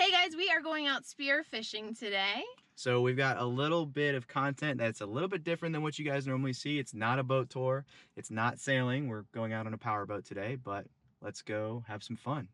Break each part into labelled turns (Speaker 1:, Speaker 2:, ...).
Speaker 1: Hey guys, we are going out spear fishing today.
Speaker 2: So we've got a little bit of content that's a little bit different than what you guys normally see. It's not a boat tour. It's not sailing. We're going out on a power boat today, but let's go have some fun.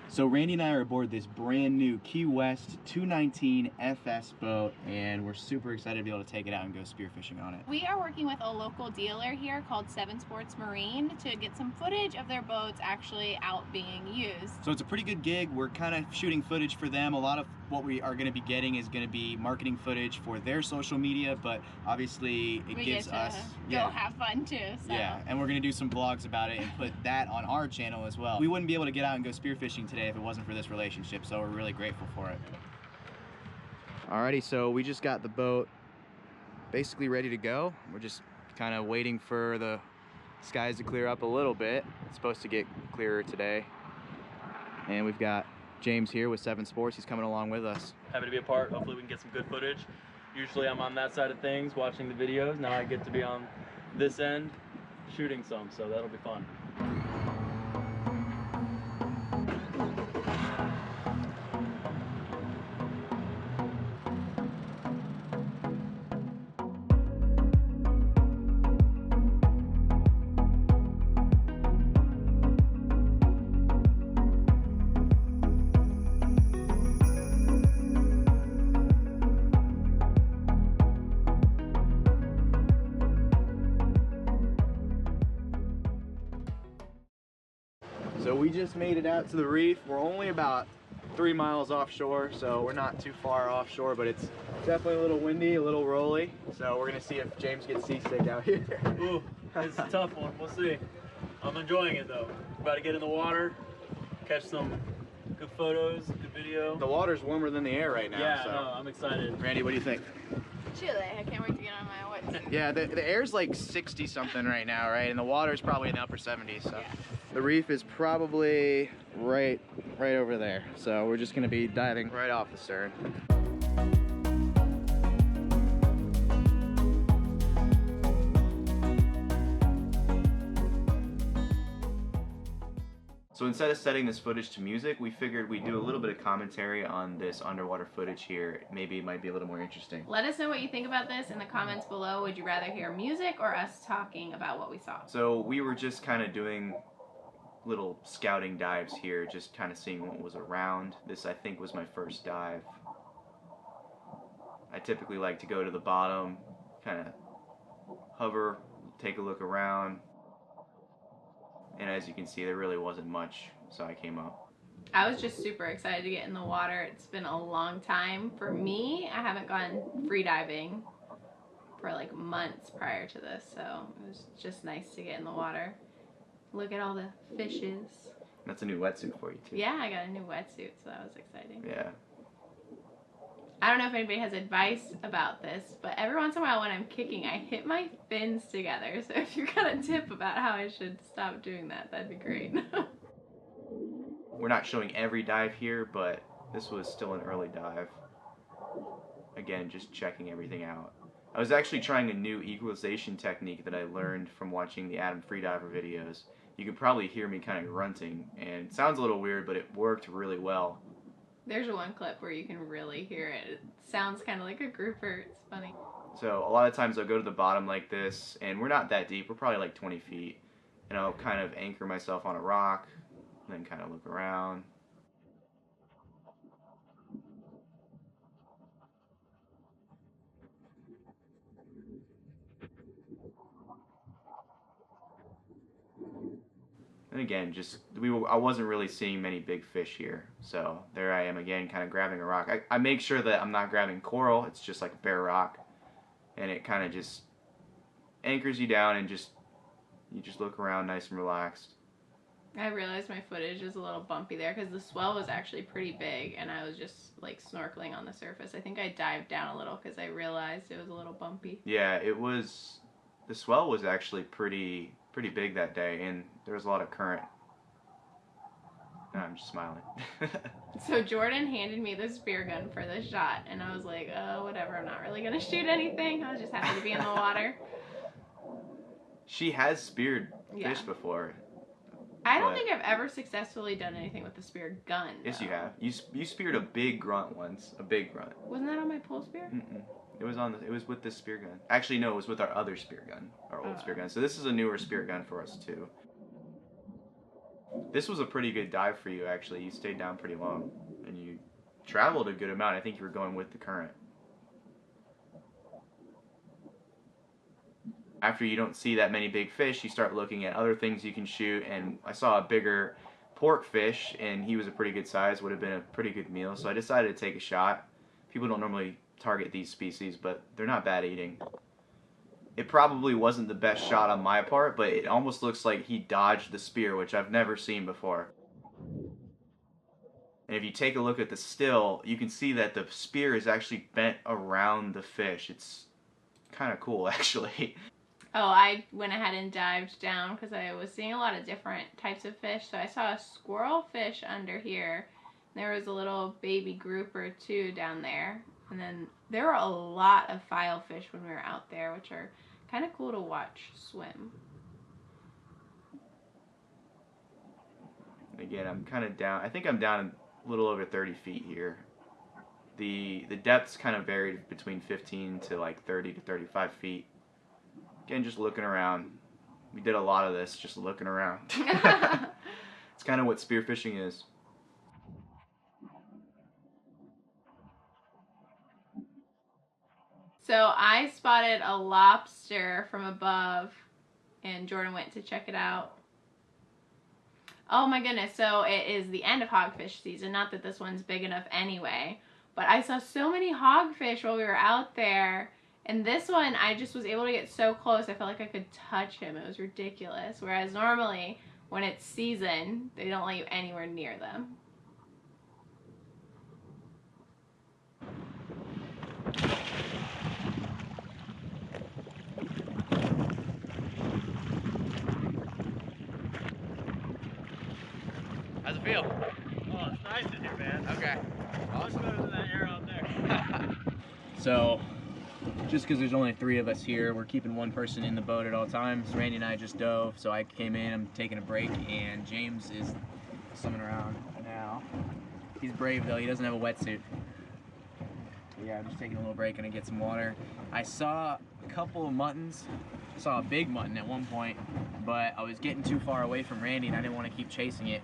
Speaker 2: So Randy and I are aboard this brand new Key West 219 FS boat, and we're super excited to be able to take it out and go spearfishing on it.
Speaker 1: We are working with a local dealer here called 7 Sports Marine to get some footage of their boats actually out being used.
Speaker 2: So it's a pretty good gig. We're kind of shooting footage for them. A lot of what we are going to be getting is going to be marketing footage for their social media, but obviously it gives us
Speaker 1: go have fun too. So.
Speaker 2: Yeah, and we're going to do some vlogs about it and put that on our channel as well. We wouldn't be able to get out and go spearfishing today if it wasn't for this relationship, so we're really grateful for it. Alrighty, so we just got the boat basically ready to go. We're just kind of waiting for the skies to clear up a little bit. It's supposed to get clearer today. And we've got James here with 7 Sports. He's coming along with us.
Speaker 3: Happy to be a part. Hopefully we can get some good footage. Usually I'm on that side of things watching the videos. Now I get to be on this end shooting some, so that'll be fun.
Speaker 2: So we just made it out to the reef. We're only about 3 miles offshore, so we're not too far offshore, but it's definitely a little windy, a little rolly. So we're gonna see if James gets seasick out here.
Speaker 3: Ooh, it's a tough one. We'll see. I'm enjoying it though. About to get in the water, catch some good photos, good video.
Speaker 2: The water's warmer than the air right now.
Speaker 3: Yeah,
Speaker 2: so.
Speaker 3: no, I'm excited.
Speaker 2: Randy, what do you think?
Speaker 1: Chilly. I can't wait to get on my wetsuit.
Speaker 2: Yeah, the air's like 60 something right now, right? And the water's probably in the upper 70s, so.
Speaker 1: Yeah.
Speaker 2: The reef is probably right over there. So we're just gonna be diving right off the stern. So instead of setting this footage to music, we figured we'd do a little bit of commentary on this underwater footage here. Maybe it might be a little more interesting.
Speaker 1: Let us know what you think about this in the comments below. Would you rather hear music or us talking about what we saw?
Speaker 2: So we were just kind of doing little scouting dives here, just kind of seeing what was around. This, I think, was my first dive. I typically like to go to the bottom, kind of hover, take a look around. And as you can see, there really wasn't much, so I came up.
Speaker 1: I was just super excited to get in the water. It's been a long time for me. I haven't gone free diving for like months prior to this, so it was just nice to get in the water. Look at all the fishes.
Speaker 2: That's a new wetsuit for you too.
Speaker 1: Yeah, I got a new wetsuit, so that was exciting.
Speaker 2: Yeah.
Speaker 1: I don't know if anybody has advice about this, but every once in a while when I'm kicking, I hit my fins together. So if you got a tip about how I should stop doing that, that'd be great.
Speaker 2: We're not showing every dive here, but this was still an early dive. Again, just checking everything out. I was actually trying a new equalization technique that I learned from watching the Adam Freediver videos. You can probably hear me kind of grunting, and it sounds a little weird, but it worked really well.
Speaker 1: There's one clip where you can really hear it. It sounds kind of like a grouper. It's funny.
Speaker 2: So a lot of times I'll go to the bottom like this, and we're not that deep. We're probably like 20 feet. And I'll kind of anchor myself on a rock, and then kind of look around. And again, I wasn't really seeing many big fish here. So there I am again, kind of grabbing a rock. I make sure that I'm not grabbing coral. It's just like a bare rock. And it kind of just anchors you down, and you just look around nice and relaxed.
Speaker 1: I realized my footage is a little bumpy there because the swell was actually pretty big and I was just like snorkeling on the surface. I think I dived down a little because I realized it was a little bumpy.
Speaker 2: Yeah, the swell was actually pretty big that day, and there was a lot of current. No, I'm just smiling.
Speaker 1: So Jordan handed me the spear gun for the shot, and I was like, oh, whatever, I'm not really going to shoot anything. I was just happy to be in the water.
Speaker 2: She has speared fish before.
Speaker 1: I don't think I've ever successfully done anything with the spear gun.
Speaker 2: Yes, you have. You speared a big grunt once. A big grunt.
Speaker 1: Wasn't that on my pole spear?
Speaker 2: Mm-mm. It was with this spear gun. Actually, no, it was with our other spear gun, our old spear gun. So this is a newer spear gun for us too. This was a pretty good dive for you, actually. You stayed down pretty long, and you traveled a good amount. I think you were going with the current. After you don't see that many big fish, you start looking at other things you can shoot, and I saw a bigger pork fish, and he was a pretty good size, would have been a pretty good meal, so I decided to take a shot. People don't normally target these species, but they're not bad eating. It probably wasn't the best shot on my part, but it almost looks like he dodged the spear, which I've never seen before. And if you take a look at the still, you can see that the spear is actually bent around the fish. It's kind of cool, actually.
Speaker 1: Oh, I went ahead and dived down because I was seeing a lot of different types of fish. So I saw a squirrel fish under here. There was a little baby grouper too down there. And then there were a lot of filefish when we were out there, which are kind of cool to watch swim.
Speaker 2: Again, I'm kind of down. I think I'm down a little over 30 feet here. The depths kind of varied between 15 to like 30 to 35 feet. Again, just looking around. We did a lot of this just looking around. It's kind of what spearfishing is.
Speaker 1: So I spotted a lobster from above, and Jordan went to check it out. Oh my goodness, so it is the end of hogfish season. Not that this one's big enough anyway, but I saw so many hogfish while we were out there. And this one, I just was able to get so close, I felt like I could touch him. It was ridiculous. Whereas normally, when it's season, they don't let you anywhere near them.
Speaker 2: How's it feel?
Speaker 3: Oh, it's nice in here, man.
Speaker 2: Okay.
Speaker 3: Much better than that air out there.
Speaker 2: So, just because there's only 3 of us here, we're keeping one person in the boat at all times. Randy and I just dove, so I came in, I'm taking a break, and James is swimming around now. He's brave though, he doesn't have a wetsuit. But yeah, I'm just taking a little break and I get some water. I saw a couple of muttons. I saw a big mutton at one point, but I was getting too far away from Randy and I didn't want to keep chasing it.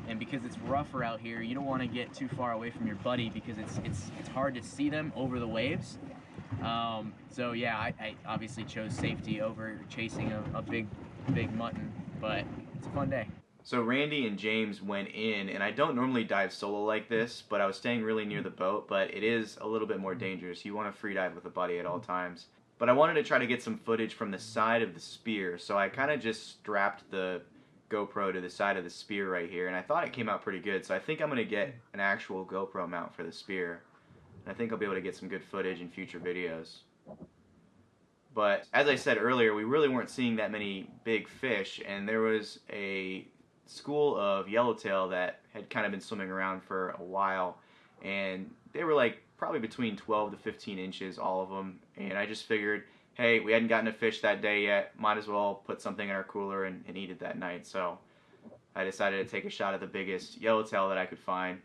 Speaker 2: And because it's rougher out here, you don't want to get too far away from your buddy because it's hard to see them over the waves. So yeah, I obviously chose safety over chasing a big mutton, but it's a fun day. So Randy and James went in, and I don't normally dive solo like this, but I was staying really near the boat, but it is a little bit more dangerous. You want to free dive with a buddy at all times. But I wanted to try to get some footage from the side of the spear, so I kind of just strapped the GoPro to the side of the spear right here, and I thought it came out pretty good, so I think I'm going to get an actual GoPro mount for the spear. I think I'll be able to get some good footage in future videos. But as I said earlier, we really weren't seeing that many big fish, and there was a school of yellowtail that had kind of been swimming around for a while, and they were like probably between 12 to 15 inches, all of them, and I just figured, hey, we hadn't gotten a fish that day yet, might as well put something in our cooler and eat it that night. So I decided to take a shot at the biggest yellowtail that I could find.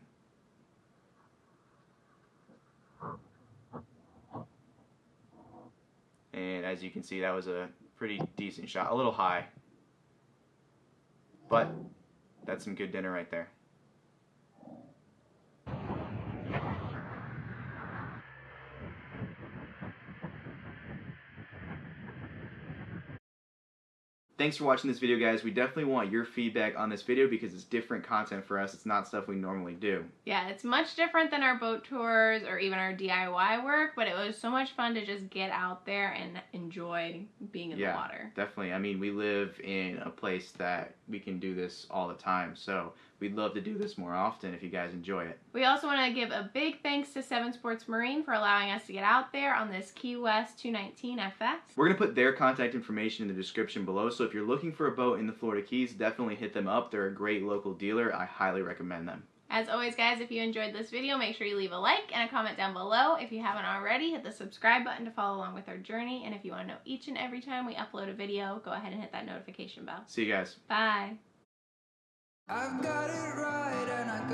Speaker 2: And as you can see, that was a pretty decent shot. A little high. But that's some good dinner right there. Thanks for watching this video, guys. We definitely want your feedback on this video because it's different content for us. It's not stuff we normally do.
Speaker 1: Yeah, it's much different than our boat tours or even our DIY work, but it was so much fun to just get out there and enjoy being in the water.
Speaker 2: Definitely. I mean, we live in a place that we can do this all the time, so we'd love to do this more often if you guys enjoy it.
Speaker 1: We also want to give a big thanks to 7 Sports Marine for allowing us to get out there on this Key West 219 FX.
Speaker 2: We're going to put their contact information in the description below, so if if you're looking for a boat in the Florida Keys, definitely hit them up. They're a great local dealer. I highly recommend them.
Speaker 1: As always, guys, if you enjoyed this video, make sure you leave a like and a comment down below. If you haven't already, hit the subscribe button to follow along with our journey. And if you want to know each and every time we upload a video, go ahead and hit that notification bell.
Speaker 2: See you guys.
Speaker 1: Bye.
Speaker 4: I've got it right and I